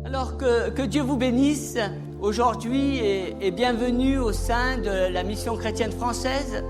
Alors que Dieu vous bénisse aujourd'hui et bienvenue au sein de la Mission chrétienne française.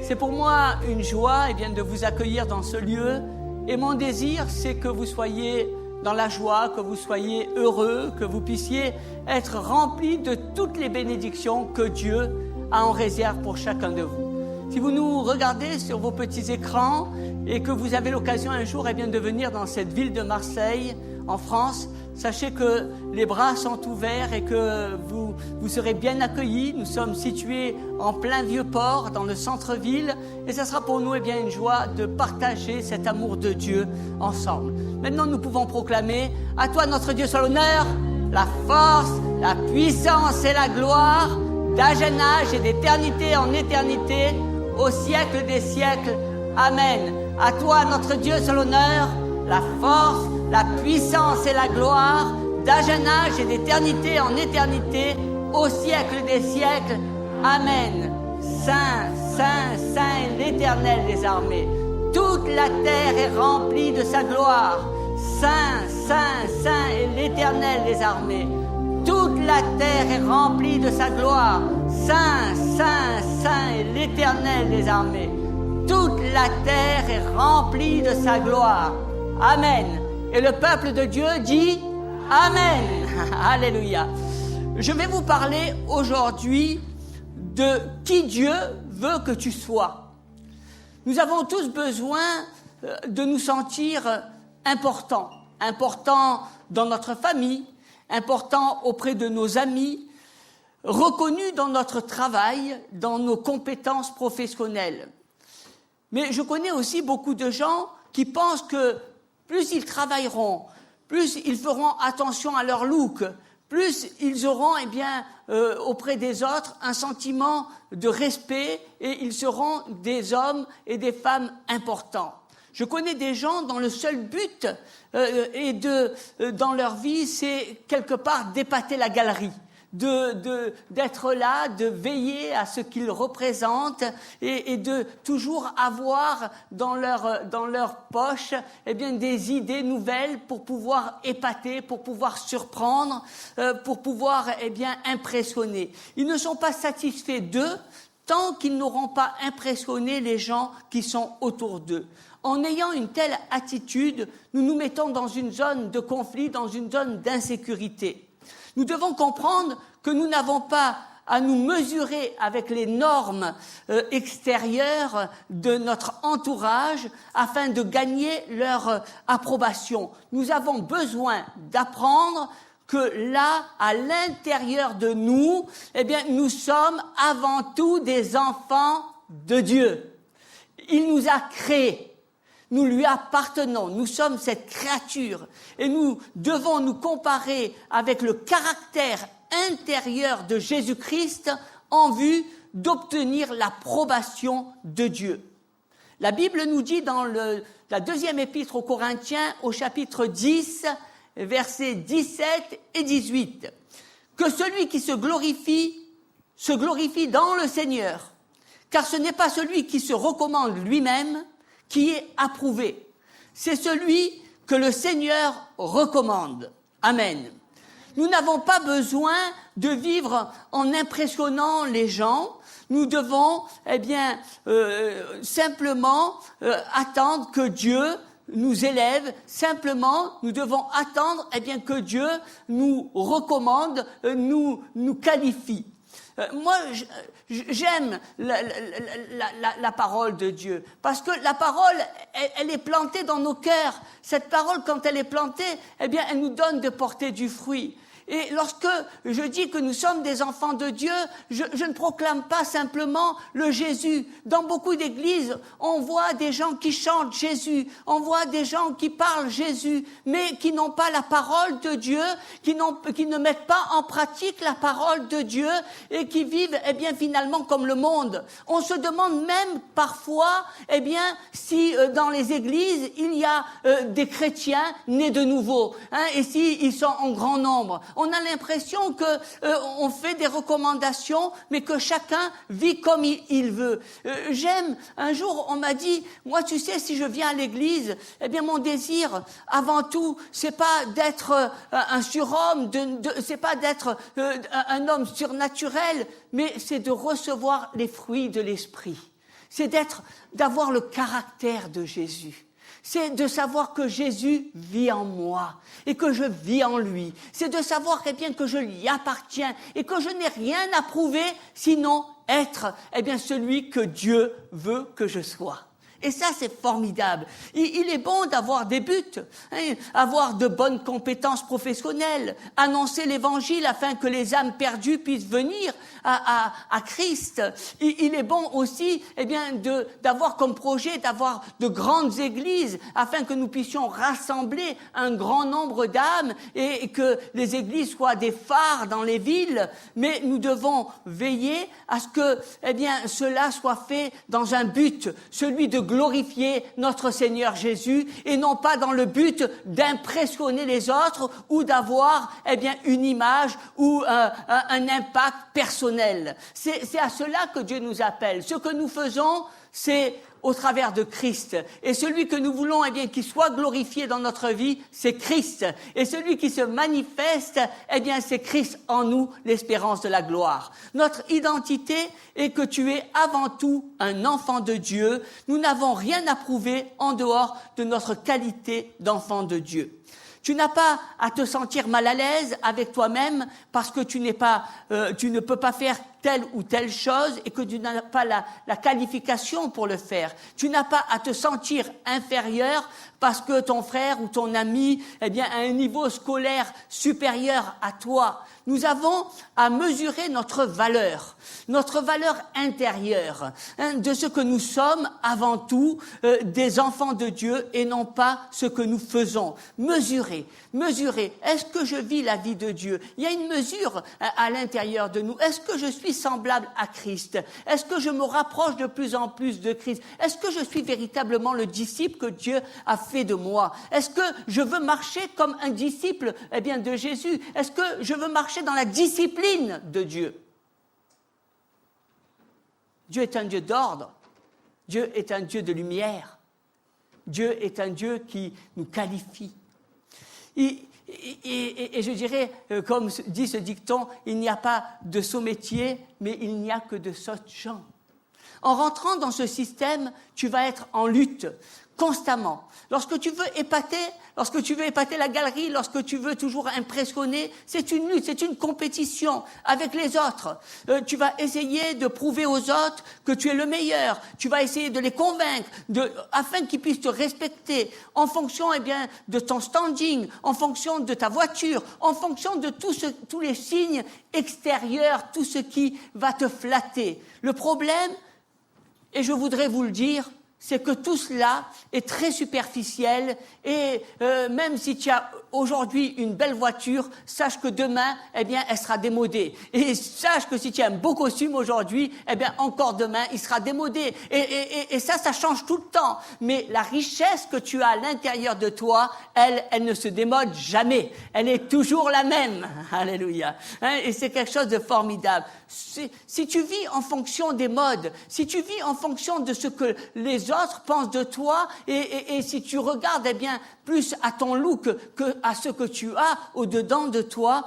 C'est pour moi une joie de vous accueillir dans ce lieu et mon désir c'est que vous soyez dans la joie, que vous soyez heureux, que vous puissiez être remplis de toutes les bénédictions que Dieu a en réserve pour chacun de vous. Si vous nous regardez sur vos petits écrans et que vous avez l'occasion un jour de venir dans cette ville de Marseille, en France, sachez que les bras sont ouverts et que vous serez bien accueillis. Nous sommes situés en plein Vieux-Port, dans le centre-ville, et ça sera pour nous une joie de partager cet amour de Dieu ensemble. Maintenant, nous pouvons proclamer « À toi, notre Dieu, soit l'honneur, la force, la puissance et la gloire, d'âge en âge et d'éternité en éternité, au siècle des siècles. Amen. À toi, notre Dieu, soit l'honneur, la force, la puissance et la gloire, d'âge en âge et d'éternité en éternité, au siècle des siècles. Amen. Saint, Saint, Saint est l'Éternel des armées. Toute la terre est remplie de sa gloire. Saint, Saint, Saint est l'Éternel des armées. Toute la terre est remplie de sa gloire. Saint, Saint, Saint est l'Éternel des armées. Toute la terre est remplie de sa gloire. Amen. Et le peuple de Dieu dit Amen. Alléluia. Je vais vous parler aujourd'hui de qui Dieu veut que tu sois. Nous avons tous besoin de nous sentir importants. Importants dans notre famille, importants auprès de nos amis, reconnus dans notre travail, dans nos compétences professionnelles. Mais je connais aussi beaucoup de gens qui pensent que plus ils travailleront, plus ils feront attention à leur look, plus ils auront auprès des autres un sentiment de respect et ils seront des hommes et des femmes importants. Je connais des gens dont le seul but dans leur vie, c'est quelque part d'épater la galerie. D'être là, de veiller à ce qu'ils représentent et de toujours avoir dans leur poche des idées nouvelles pour pouvoir épater, pour pouvoir surprendre, pour pouvoir impressionner. Ils ne sont pas satisfaits d'eux tant qu'ils n'auront pas impressionné les gens qui sont autour d'eux. En ayant une telle attitude, nous nous mettons dans une zone de conflit, dans une zone d'insécurité. Nous devons comprendre que nous n'avons pas à nous mesurer avec les normes extérieures de notre entourage afin de gagner leur approbation. Nous avons besoin d'apprendre que là, à l'intérieur de nous, nous sommes avant tout des enfants de Dieu. Il nous a créés. Nous lui appartenons, nous sommes cette créature et nous devons nous comparer avec le caractère intérieur de Jésus-Christ en vue d'obtenir l'approbation de Dieu. La Bible nous dit dans la deuxième épître aux Corinthiens au chapitre 10, versets 17 et 18, que celui qui se glorifie dans le Seigneur, car ce n'est pas celui qui se recommande lui-même qui est approuvé. C'est celui que le Seigneur recommande. Amen. Nous n'avons pas besoin de vivre en impressionnant les gens. Nous devons, simplement attendre que Dieu nous élève. Simplement, nous devons attendre, que Dieu nous recommande, nous qualifie. Moi, j'aime la parole de Dieu parce que la parole, elle est plantée dans nos cœurs. Cette parole, quand elle est plantée, elle nous donne de porter du fruit. Et lorsque je dis que nous sommes des enfants de Dieu, je ne proclame pas simplement le Jésus. Dans beaucoup d'églises, on voit des gens qui chantent Jésus, on voit des gens qui parlent Jésus, mais qui n'ont pas la parole de Dieu, qui ne mettent pas en pratique la parole de Dieu et qui vivent finalement comme le monde. On se demande même parfois si dans les églises il y a des chrétiens nés de nouveau, et si ils sont en grand nombre. on a l'impression que on fait des recommandations, mais que chacun vit comme il veut. Un jour, on m'a dit, moi, tu sais, si je viens à l'église, eh bien, mon désir, avant tout, c'est pas d'être un surhomme, c'est pas d'être un homme surnaturel, mais c'est de recevoir les fruits de l'esprit. C'est d'avoir le caractère de Jésus. C'est de savoir que Jésus vit en moi et que je vis en lui. C'est de savoir que je lui appartiens et que je n'ai rien à prouver sinon être celui que Dieu veut que je sois. Et ça, c'est formidable. Il est bon d'avoir des buts, avoir de bonnes compétences professionnelles, annoncer l'évangile afin que les âmes perdues puissent venir à Christ. Il est bon aussi, d'avoir comme projet d'avoir de grandes églises afin que nous puissions rassembler un grand nombre d'âmes et que les églises soient des phares dans les villes. Mais nous devons veiller à ce que, cela soit fait dans un but, celui de glorifier notre Seigneur Jésus et non pas dans le but d'impressionner les autres ou d'avoir une image ou un impact personnel. C'est à cela que Dieu nous appelle. Ce que nous faisons, c'est au travers de Christ. Et celui que nous voulons, qu'il soit glorifié dans notre vie, c'est Christ. Et celui qui se manifeste, c'est Christ en nous, l'espérance de la gloire. Notre identité est que tu es avant tout un enfant de Dieu. Nous n'avons rien à prouver en dehors de notre qualité d'enfant de Dieu. Tu n'as pas à te sentir mal à l'aise avec toi-même parce que tu ne peux pas faire telle ou telle chose et que tu n'as pas la qualification pour le faire. Tu n'as pas à te sentir inférieur parce que ton frère ou ton ami, a un niveau scolaire supérieur à toi. Nous avons à mesurer notre valeur intérieure, de ce que nous sommes avant tout des enfants de Dieu et non pas ce que nous faisons. Mesurer. Est-ce que je vis la vie de Dieu? Il y a une mesure à l'intérieur de nous. Est-ce que je suis semblable à Christ? Est-ce que je me rapproche de plus en plus de Christ? Est-ce que je suis véritablement le disciple que Dieu a fait de moi? Est-ce que je veux marcher comme un disciple de Jésus? Est-ce que je veux marcher dans la discipline de Dieu? Dieu est un Dieu d'ordre. Dieu est un Dieu de lumière. Dieu est un Dieu qui nous qualifie. Et je dirais, comme dit ce dicton, il n'y a pas de sots métiers, mais il n'y a que de sottes gens. En rentrant dans ce système, tu vas être en lutte constamment. Lorsque tu veux épater la galerie, lorsque tu veux toujours impressionner, c'est une lutte, c'est une compétition avec les autres. Tu vas essayer de prouver aux autres que tu es le meilleur. Tu vas essayer de les convaincre afin qu'ils puissent te respecter en fonction de ton standing, en fonction de ta voiture, en fonction de tous les signes extérieurs, tout ce qui va te flatter. Le problème, et je voudrais vous le dire, c'est que tout cela est très superficiel et même si tu as aujourd'hui une belle voiture, sache que demain, elle sera démodée. Et sache que si tu as un beau costume aujourd'hui, encore demain, il sera démodé. Et ça change tout le temps. Mais la richesse que tu as à l'intérieur de toi, elle ne se démode jamais. Elle est toujours la même. Alléluia. Et c'est quelque chose de formidable. Si tu vis en fonction des modes, si tu vis en fonction de ce que les autres pensent de toi, et si tu regardes plus à ton look que à ce que tu as au-dedans de toi,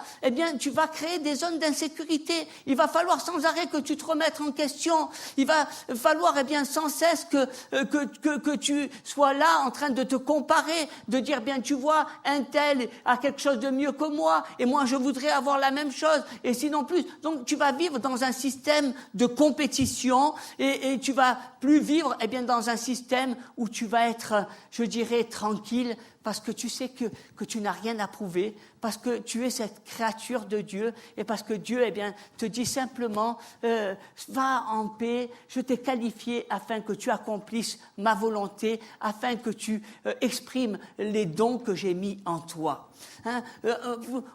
tu vas créer des zones d'insécurité. Il va falloir sans arrêt que tu te remettes en question. Il va falloir sans cesse que tu sois là en train de te comparer, de dire tu vois, un tel a quelque chose de mieux que moi et moi je voudrais avoir la même chose et sinon plus. Donc tu vas vivre dans un système de compétition et tu vas plus vivre dans un système où tu vas être, je dirais, tranquille parce que tu sais que tu n'as rien à prouver, parce que tu es cette créature de Dieu et parce que Dieu te dit simplement va en paix, je t'ai qualifié afin que tu accomplisses ma volonté, afin que tu exprimes les dons que j'ai mis en toi.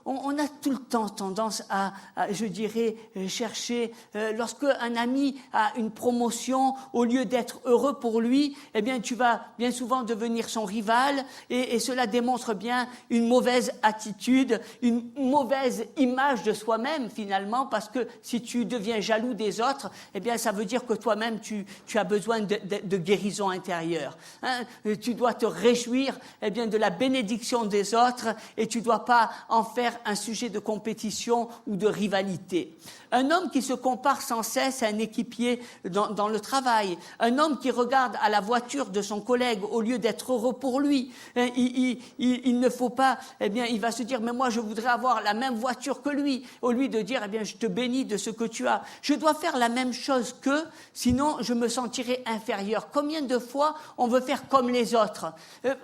On a tout le temps tendance à je dirais, chercher, lorsque un ami a une promotion, au lieu d'être heureux pour lui, tu vas bien souvent devenir son rival et et cela démontre bien une mauvaise attitude, une mauvaise image de soi-même finalement, parce que si tu deviens jaloux des autres, eh bien ça veut dire que toi-même tu as besoin de guérison intérieure. Hein? Tu dois te réjouir eh bien de la bénédiction des autres et tu ne dois pas en faire un sujet de compétition ou de rivalité. Un homme qui se compare sans cesse à un équipier dans le travail, un homme qui regarde à la voiture de son collègue au lieu d'être heureux pour lui, il ne faut pas, eh bien, il va se dire, mais moi je voudrais avoir la même voiture que lui, au lieu de dire, eh bien, je te bénis de ce que tu as. Je dois faire la même chose qu'eux, sinon je me sentirai inférieur. Combien de fois on veut faire comme les autres?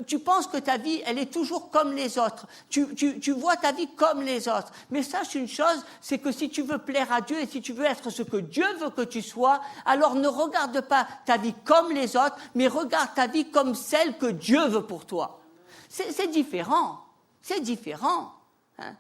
Tu penses que ta vie, elle est toujours comme les autres. Tu vois ta vie comme les autres. Mais sache une chose, c'est que si tu veux plaire à Dieu et si tu veux être ce que Dieu veut que tu sois, alors ne regarde pas ta vie comme les autres, mais regarde ta vie comme celle que Dieu veut pour toi. C'est différent. C'est différent. Hein?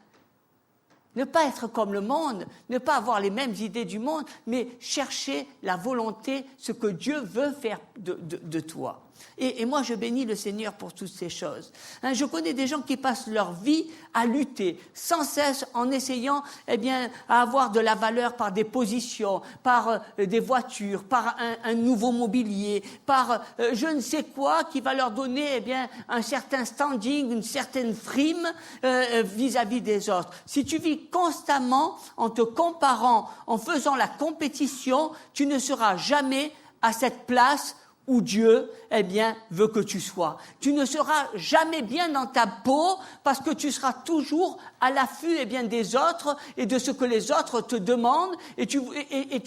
Ne pas être comme le monde, ne pas avoir les mêmes idées du monde, mais chercher la volonté, ce que Dieu veut faire de toi. Et moi, je bénis le Seigneur pour toutes ces choses. Hein, je connais des gens qui passent leur vie à lutter sans cesse en essayant, eh bien, à avoir de la valeur par des positions, par des voitures, par un nouveau mobilier, par je ne sais quoi qui va leur donner, eh bien, un certain standing, une certaine frime vis-à-vis des autres. Si tu vis constamment en te comparant, en faisant la compétition, tu ne seras jamais à cette place où Dieu, eh bien, veut que tu sois. Tu ne seras jamais bien dans ta peau parce que tu seras toujours à l'affût, eh bien, des autres et de ce que les autres te demandent et tu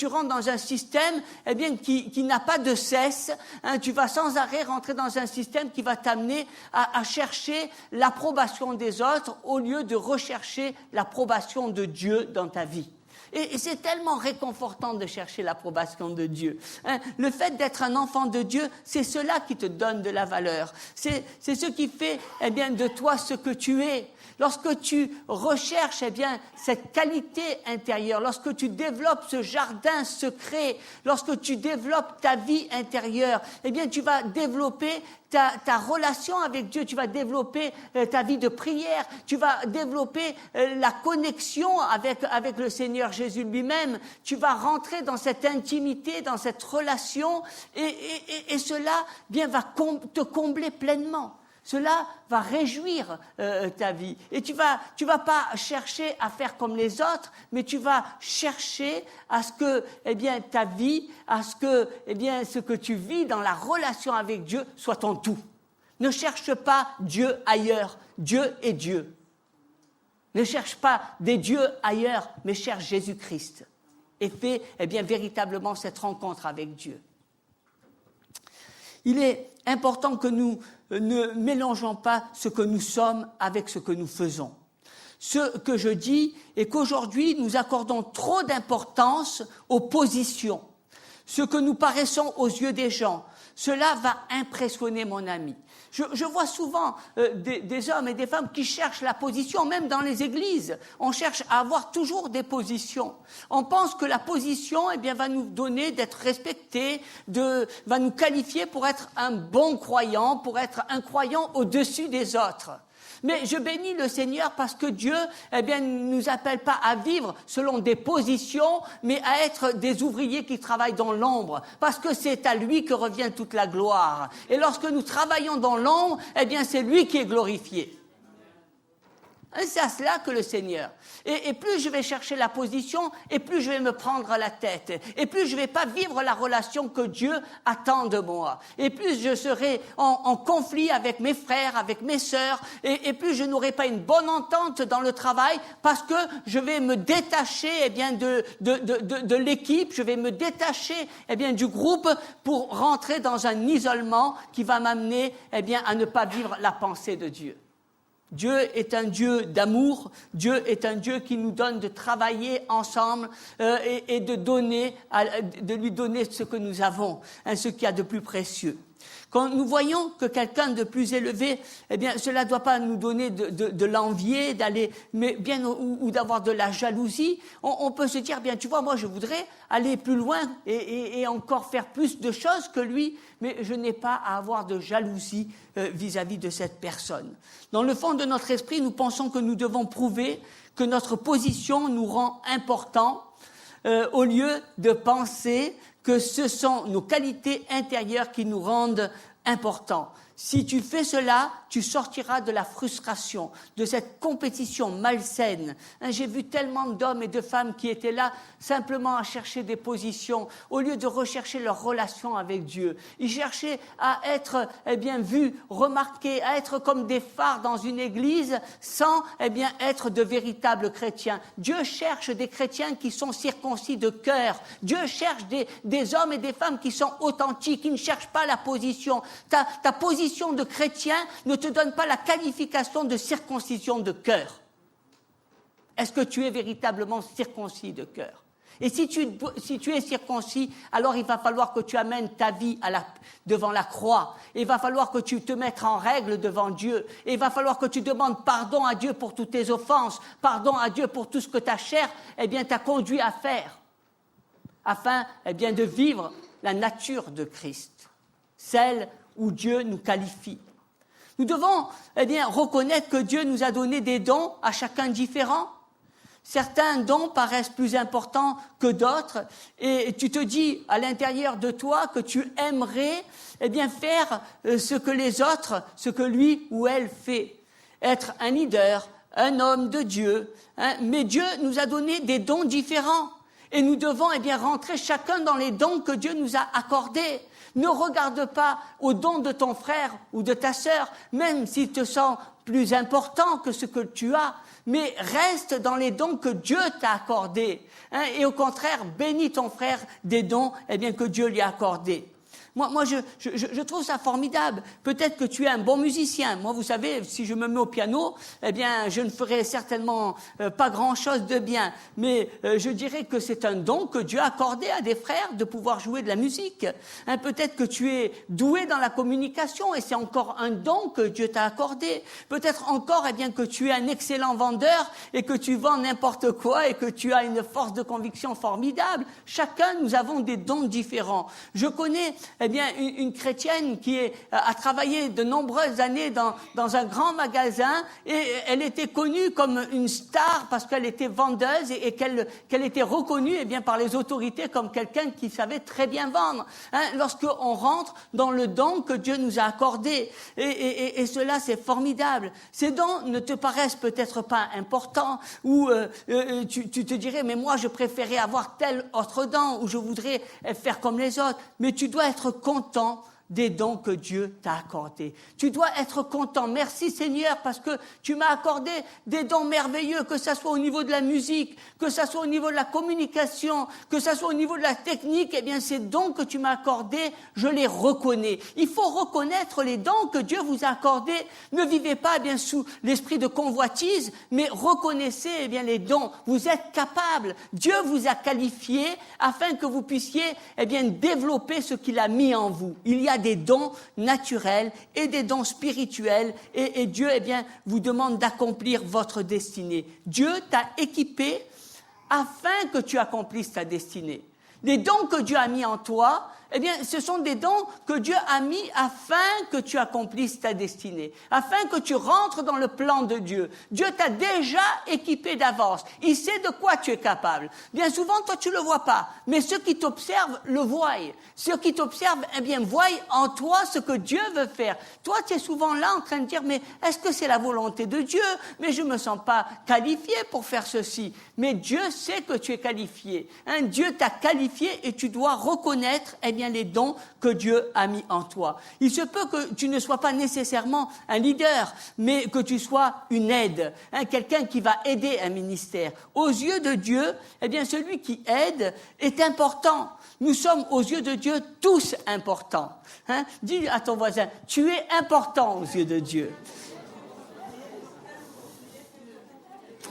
rentres dans un système, eh bien, qui n'a pas de cesse. Hein, tu vas sans arrêt rentrer dans un système qui va t'amener à chercher l'approbation des autres au lieu de rechercher l'approbation de Dieu dans ta vie. Et c'est tellement réconfortant de chercher l'approbation de Dieu. Hein, le fait d'être un enfant de Dieu, c'est cela qui te donne de la valeur. C'est ce qui fait, eh bien, de toi ce que tu es. Lorsque tu recherches, eh bien, cette qualité intérieure, lorsque tu développes ce jardin secret, lorsque tu développes ta vie intérieure, eh bien, tu vas développer ta relation avec Dieu, tu vas développer ta vie de prière, tu vas développer la connexion avec le Seigneur Jésus lui-même, tu vas rentrer dans cette intimité, dans cette relation, et cela bien va te combler pleinement. Cela va réjouir ta vie. Et tu vas pas chercher à faire comme les autres, mais tu vas chercher à ce que, eh bien, ta vie, à ce que, eh bien, ce que tu vis dans la relation avec Dieu soit ton tout. Ne cherche pas Dieu ailleurs. Dieu est Dieu. Ne cherche pas des dieux ailleurs, mais cherche Jésus-Christ. Et fais, eh bien, véritablement cette rencontre avec Dieu. Il est important que nous ne mélangeons pas ce que nous sommes avec ce que nous faisons. Ce que je dis est qu'aujourd'hui, nous accordons trop d'importance aux positions. Ce que nous paraissons aux yeux des gens, cela va impressionner mon ami. Je vois souvent des hommes et des femmes qui cherchent la position, même dans les églises. On cherche à avoir toujours des positions. On pense que la position, eh bien, va nous donner d'être respectés, va nous qualifier pour être un bon croyant, pour être un croyant au-dessus des autres. Mais je bénis le Seigneur parce que Dieu, eh bien, ne nous appelle pas à vivre selon des positions, mais à être des ouvriers qui travaillent dans l'ombre. Parce que c'est à lui que revient toute la gloire. Et lorsque nous travaillons dans l'ombre, eh bien, c'est lui qui est glorifié. Et c'est à cela que le Seigneur. Et plus je vais chercher la position, et plus je vais me prendre la tête. Et plus je ne vais pas vivre la relation que Dieu attend de moi. Et plus je serai en conflit avec mes frères, avec mes sœurs, et plus je n'aurai pas une bonne entente dans le travail, parce que je vais me détacher, eh bien, de l'équipe, je vais me détacher, eh bien, du groupe pour rentrer dans un isolement qui va m'amener, eh bien, à ne pas vivre la pensée de Dieu. Dieu est un Dieu d'amour, Dieu est un Dieu qui nous donne de travailler ensemble et de lui donner ce que nous avons, hein, ce qu'il y a de plus précieux. Quand nous voyons que quelqu'un de plus élevé, eh bien, cela ne doit pas nous donner de l'envier, d'aller, mais bien, ou d'avoir de la jalousie. On peut se dire, bien, tu vois, moi, je voudrais aller plus loin et encore faire plus de choses que lui, mais je n'ai pas à avoir de jalousie vis-à-vis de cette personne. Dans le fond de notre esprit, nous pensons que nous devons prouver que notre position nous rend importants, au lieu de penser que ce sont nos qualités intérieures qui nous rendent importants. Si tu fais cela, tu sortiras de la frustration, de cette compétition malsaine. J'ai vu tellement d'hommes et de femmes qui étaient là simplement à chercher des positions, au lieu de rechercher leur relation avec Dieu. Ils cherchaient à être, vus, remarqués, à être comme des phares dans une église, sans, être de véritables chrétiens. Dieu cherche des chrétiens qui sont circoncis de cœur. Dieu cherche des hommes et des femmes qui sont authentiques, qui ne cherchent pas la position. Ta position de chrétien ne te donne pas la qualification de circoncision de cœur. Est-ce que tu es véritablement circoncis de cœur? Et si tu es circoncis, alors il va falloir que tu amènes ta vie devant la croix. Il va falloir que tu te mettes en règle devant Dieu. Et il va falloir que tu demandes pardon à Dieu pour toutes tes offenses, pardon à Dieu pour tout ce que ta chair t'a conduit à faire, afin de vivre la nature de Christ, celle où Dieu nous qualifie. Nous devons reconnaître que Dieu nous a donné des dons à chacun différents. Certains dons paraissent plus importants que d'autres et tu te dis à l'intérieur de toi que tu aimerais faire ce que les autres, ce que lui ou elle fait. Être un leader, un homme de Dieu. Mais Dieu nous a donné des dons différents et nous devons rentrer chacun dans les dons que Dieu nous a accordés. Ne regarde pas aux dons de ton frère ou de ta sœur, même s'ils te sont plus importants que ce que tu as, mais reste dans les dons que Dieu t'a accordés. Et au contraire, bénis ton frère des dons que Dieu lui a accordés. Moi, je trouve ça formidable. Peut-être que tu es un bon musicien. Moi, vous savez, si je me mets au piano, je ne ferai certainement pas grand-chose de bien. Mais je dirais que c'est un don que Dieu a accordé à des frères de pouvoir jouer de la musique. Peut-être que tu es doué dans la communication et c'est encore un don que Dieu t'a accordé. Peut-être encore que tu es un excellent vendeur et que tu vends n'importe quoi et que tu as une force de conviction formidable. Chacun, nous avons des dons différents. Je connais une chrétienne qui a travaillé de nombreuses années dans un grand magasin et elle était connue comme une star parce qu'elle était vendeuse et qu'elle était reconnue par les autorités comme quelqu'un qui savait très bien vendre. Lorsqu'on rentre dans le don que Dieu nous a accordé et cela c'est formidable. Ces dons ne te paraissent peut-être pas importants ou tu te dirais mais moi je préférais avoir tel autre don ou je voudrais faire comme les autres. Mais tu dois être content des dons que Dieu t'a accordés. Tu dois être content. Merci Seigneur parce que tu m'as accordé des dons merveilleux, que ça soit au niveau de la musique, que ça soit au niveau de la communication, que ça soit au niveau de la technique. Ces dons que tu m'as accordés, je les reconnais. Il faut reconnaître les dons que Dieu vous a accordés. Ne vivez pas sous l'esprit de convoitise, mais reconnaissez les dons. Vous êtes capables. Dieu vous a qualifié afin que vous puissiez développer ce qu'il a mis en vous. Il y a des dons naturels et des dons spirituels et Dieu vous demande d'accomplir votre destinée. Dieu t'a équipé afin que tu accomplisses ta destinée. Les dons que Dieu a mis en toi, ce sont des dons que Dieu a mis afin que tu accomplisses ta destinée, afin que tu rentres dans le plan de Dieu. Dieu t'a déjà équipé d'avance. Il sait de quoi tu es capable. Bien souvent, toi, tu le vois pas, mais ceux qui t'observent le voient. Ceux qui t'observent, voient en toi ce que Dieu veut faire. Toi, tu es souvent là en train de dire, mais est-ce que c'est la volonté de Dieu? Mais je me sens pas qualifié pour faire ceci. Mais Dieu sait que tu es qualifié. Dieu t'a qualifié et tu dois reconnaître, les dons que Dieu a mis en toi. Il se peut que tu ne sois pas nécessairement un leader, mais que tu sois une aide, quelqu'un qui va aider un ministère. Aux yeux de Dieu, celui qui aide est important. Nous sommes aux yeux de Dieu tous importants. Dis à ton voisin, tu es important aux yeux de Dieu.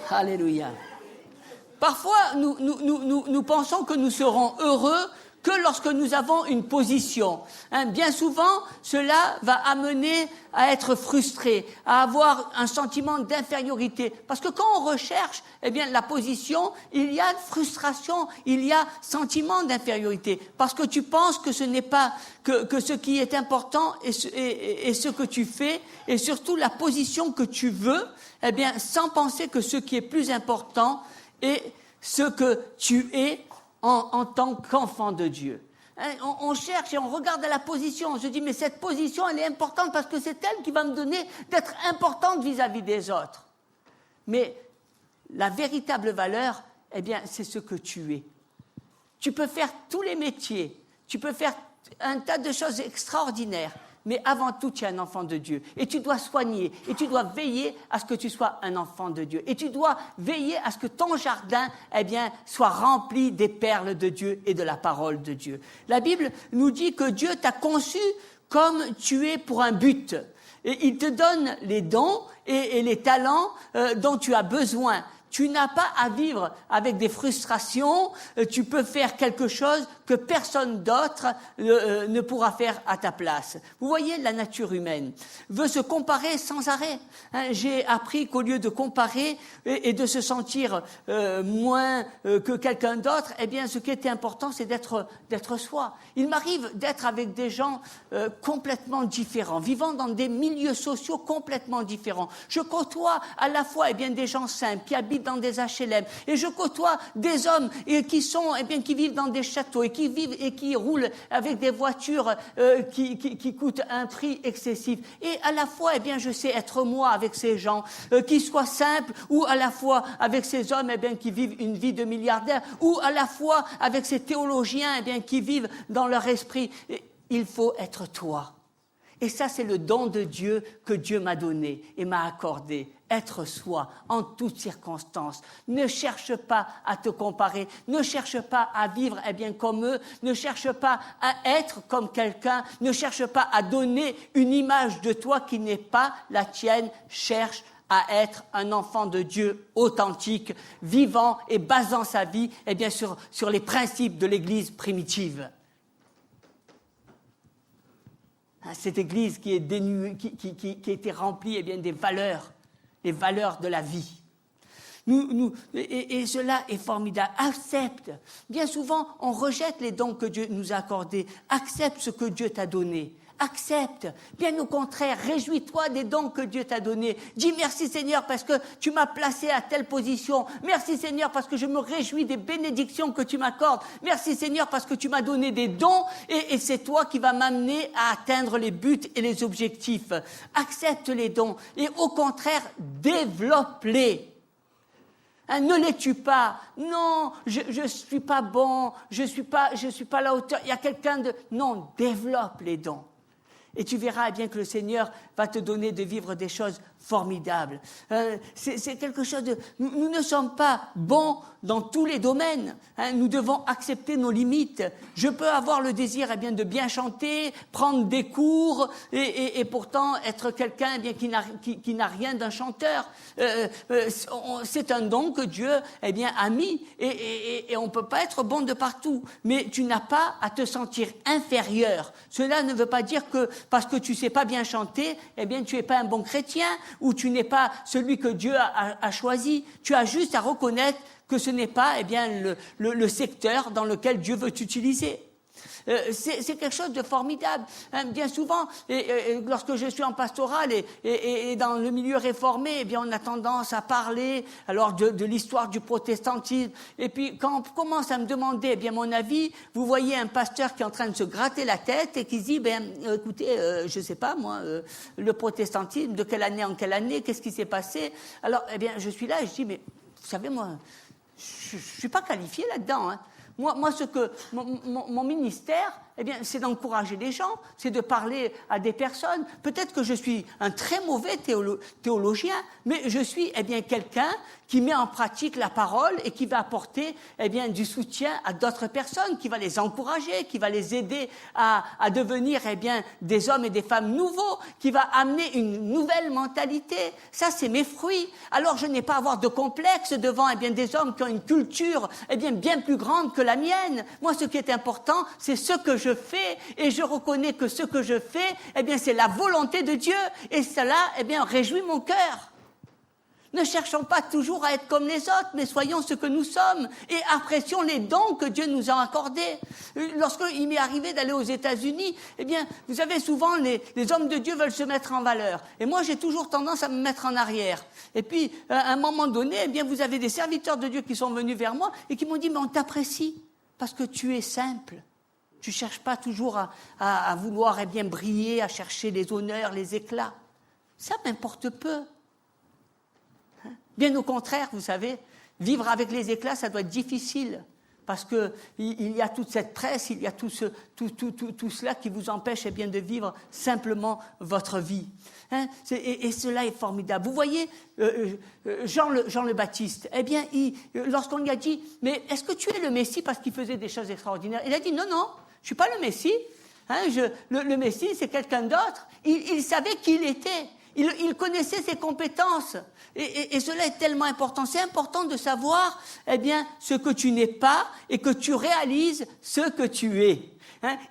Alléluia. Parfois, nous pensons que nous serons heureux que lorsque nous avons une position. Bien souvent, cela va amener à être frustré, à avoir un sentiment d'infériorité. Parce que quand on recherche, eh bien, la position, il y a frustration, il y a sentiment d'infériorité. Parce que tu penses que ce n'est pas que ce qui est important et ce que tu fais, et surtout la position que tu veux, eh bien, sans penser que ce qui est plus important est ce que tu es en tant qu'enfant de Dieu. On cherche et on regarde à la position, on se dit mais cette position elle est importante parce que c'est elle qui va me donner d'être importante vis-à-vis des autres. Mais la véritable valeur, eh bien, c'est ce que tu es. Tu peux faire tous les métiers, tu peux faire un tas de choses extraordinaires, mais avant tout, tu es un enfant de Dieu. Et tu dois soigner, et tu dois veiller à ce que tu sois un enfant de Dieu. Et tu dois veiller à ce que ton jardin, eh bien, soit rempli des perles de Dieu et de la parole de Dieu. La Bible nous dit que Dieu t'a conçu comme tu es pour un but. Et il te donne les dons et les talents dont tu as besoin. Tu n'as pas à vivre avec des frustrations, tu peux faire quelque chose que personne d'autre ne pourra faire à ta place. Vous voyez, la nature humaine veut se comparer sans arrêt. J'ai appris qu'au lieu de comparer et de se sentir moins que quelqu'un d'autre, eh bien, ce qui était important, c'est d'être soi. Il m'arrive d'être avec des gens complètement différents, vivant dans des milieux sociaux complètement différents. Je côtoie à la fois, eh bien, des gens simples qui habitent dans des HLM, et je côtoie des hommes qui vivent dans des châteaux et qui roulent avec des voitures qui coûtent un prix excessif. Et à la fois, eh bien, je sais être moi avec ces gens qui soient simples, ou à la fois avec ces hommes, eh bien, qui vivent une vie de milliardaires, ou à la fois avec ces théologiens, eh bien, qui vivent dans leur esprit. Il faut être toi. Et ça, c'est le don de Dieu que Dieu m'a donné et m'a accordé. Être soi en toutes circonstances. Ne cherche pas à te comparer. Ne cherche pas à vivre comme eux. Ne cherche pas à être comme quelqu'un. Ne cherche pas à donner une image de toi qui n'est pas la tienne. Cherche à être un enfant de Dieu authentique, vivant et basant sa vie sur les principes de l'Église primitive. Cette Église qui a été remplie des valeurs, les valeurs de la vie. Et cela est formidable. Accepte. Bien souvent, on rejette les dons que Dieu nous a accordés. Accepte ce que Dieu t'a donné. Accepte. Bien au contraire, réjouis-toi des dons que Dieu t'a donnés. Dis merci Seigneur parce que tu m'as placé à telle position. Merci Seigneur parce que je me réjouis des bénédictions que tu m'accordes. Merci Seigneur parce que tu m'as donné des dons et c'est toi qui vas m'amener à atteindre les buts et les objectifs. Accepte les dons et au contraire, développe-les. Ne les tue pas. Non, je suis pas bon, je suis pas à la hauteur. Il y a quelqu'un de... Non, développe les dons. Et tu verras bien que le Seigneur va te donner de vivre des choses formidables. C'est quelque chose de... Nous ne sommes pas bons dans tous les domaines. Nous devons accepter nos limites. Je peux avoir le désir de bien chanter, prendre des cours et pourtant être quelqu'un qui n'a rien d'un chanteur. C'est un don que Dieu a mis et on ne peut pas être bon de partout. Mais tu n'as pas à te sentir inférieur. Cela ne veut pas dire que parce que tu ne sais pas bien chanter, tu n'es pas un bon chrétien ou tu n'es pas celui que Dieu a choisi. Tu as juste à reconnaître que ce n'est pas le secteur dans lequel Dieu veut t'utiliser. C'est quelque chose de formidable. Bien souvent, lorsque je suis en pastoral et dans le milieu réformé, on a tendance à parler alors de l'histoire du protestantisme. Et puis quand on commence à me demander mon avis, vous voyez un pasteur qui est en train de se gratter la tête et qui se dit écoutez, je sais pas moi, le protestantisme, de quelle année en quelle année, qu'est-ce qui s'est passé? Alors je suis là et je dis mais vous savez moi, je suis pas qualifié là-dedans. Moi, ce que mon ministère, eh bien, c'est d'encourager les gens, c'est de parler à des personnes. Peut-être que je suis un très mauvais théologien, mais je suis, eh bien, quelqu'un qui met en pratique la parole et qui va apporter, eh bien, du soutien à d'autres personnes, qui va les encourager, qui va les aider à devenir, eh bien, des hommes et des femmes nouveaux, qui va amener une nouvelle mentalité. Ça, c'est mes fruits. Alors, je n'ai pas à avoir de complexe devant, eh bien, des hommes qui ont une culture, eh bien plus grande que la mienne. Moi, ce qui est important, c'est ce que je fais, et je reconnais que ce que je fais, eh bien, c'est la volonté de Dieu, et cela, eh bien, réjouit mon cœur. Ne cherchons pas toujours à être comme les autres, mais soyons ce que nous sommes et apprécions les dons que Dieu nous a accordés. Lorsqu'il m'est arrivé d'aller aux États-Unis, eh bien, vous savez, souvent, les hommes de Dieu veulent se mettre en valeur. Et moi, j'ai toujours tendance à me mettre en arrière. Et puis, à un moment donné, eh bien, vous avez des serviteurs de Dieu qui sont venus vers moi et qui m'ont dit, mais on t'apprécie parce que tu es simple. Tu cherches pas toujours à vouloir, eh bien, briller, à chercher les honneurs, les éclats. Ça m'importe peu. Bien au contraire, vous savez, vivre avec les éclats, ça doit être difficile, parce que il y a toute cette presse, il y a tout cela qui vous empêche, eh bien, de vivre simplement votre vie. Et cela est formidable. Vous voyez, Jean le Baptiste, eh bien, lorsqu'on lui a dit, mais est-ce que tu es le Messie, parce qu'il faisait des choses extraordinaires, il a dit, non, je suis pas le Messie. Le Messie, c'est quelqu'un d'autre. Il savait qui il était. Il connaissait ses compétences. Et cela est tellement important. C'est important de savoir, eh bien, ce que tu n'es pas et que tu réalises ce que tu es.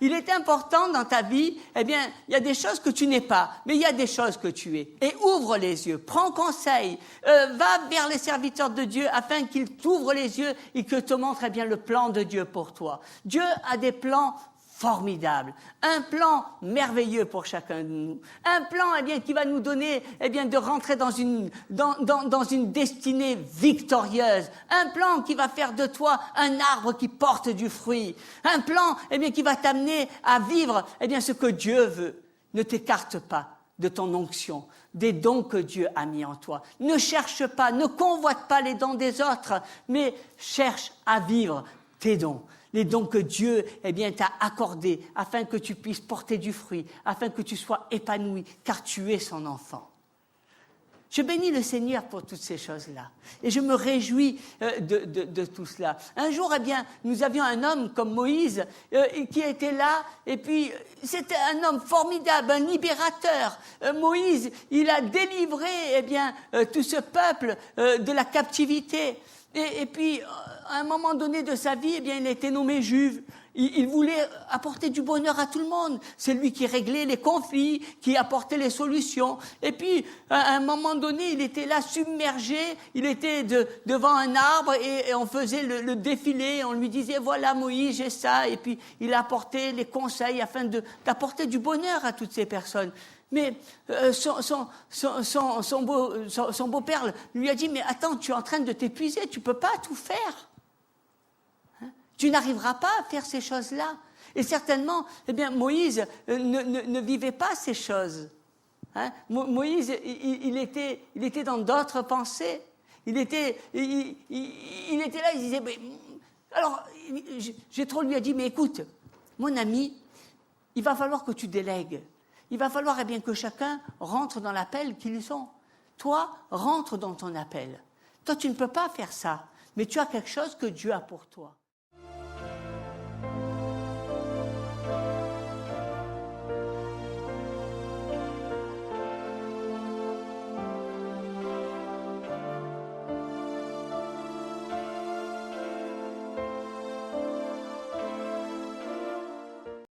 Il est important dans ta vie, eh bien, il y a des choses que tu n'es pas, mais il y a des choses que tu es. Et ouvre les yeux, prends conseil, va vers les serviteurs de Dieu afin qu'ils t'ouvrent les yeux et qu'ils te montrent, eh bien, le plan de Dieu pour toi. Dieu a des plans formidable, un plan merveilleux pour chacun de nous, un plan, eh bien, qui va nous donner, eh bien, de rentrer dans une destinée victorieuse, un plan qui va faire de toi un arbre qui porte du fruit, un plan, eh bien, qui va t'amener à vivre, eh bien, ce que Dieu veut. Ne t'écarte pas de ton onction, des dons que Dieu a mis en toi. Ne cherche pas, ne convoite pas les dons des autres, mais cherche à vivre tes dons. Les dons que Dieu, eh bien, t'a accordés afin que tu puisses porter du fruit, afin que tu sois épanoui, car tu es son enfant. Je bénis le Seigneur pour toutes ces choses-là. Et je me réjouis de tout cela. Un jour, eh bien, nous avions un homme comme Moïse qui était là, et puis c'était un homme formidable, un libérateur. Moïse, il a délivré, eh bien, tout ce peuple de la captivité. Et puis, à un moment donné de sa vie, eh bien, il a été nommé juge. Il voulait apporter du bonheur à tout le monde. C'est lui qui réglait les conflits, qui apportait les solutions. Et puis, à un moment donné, il était là submergé. Il était devant un arbre et on faisait le défilé. On lui disait, voilà Moïse, j'ai ça. Et puis, il apportait les conseils afin d'apporter du bonheur à toutes ces personnes. Mais son beau-père lui a dit, mais attends, tu es en train de t'épuiser, tu peux pas tout faire. Tu n'arriveras pas à faire ces choses-là. Et certainement, eh bien, Moïse ne vivait pas ces choses. Moïse, il était dans d'autres pensées. Il était là, il disait, mais, alors, Jéthro lui a dit, mais écoute, mon ami, il va falloir que tu délègues. Il va falloir, eh bien, que chacun rentre dans l'appel qu'ils ont. Toi, rentre dans ton appel. Toi, tu ne peux pas faire ça, mais tu as quelque chose que Dieu a pour toi.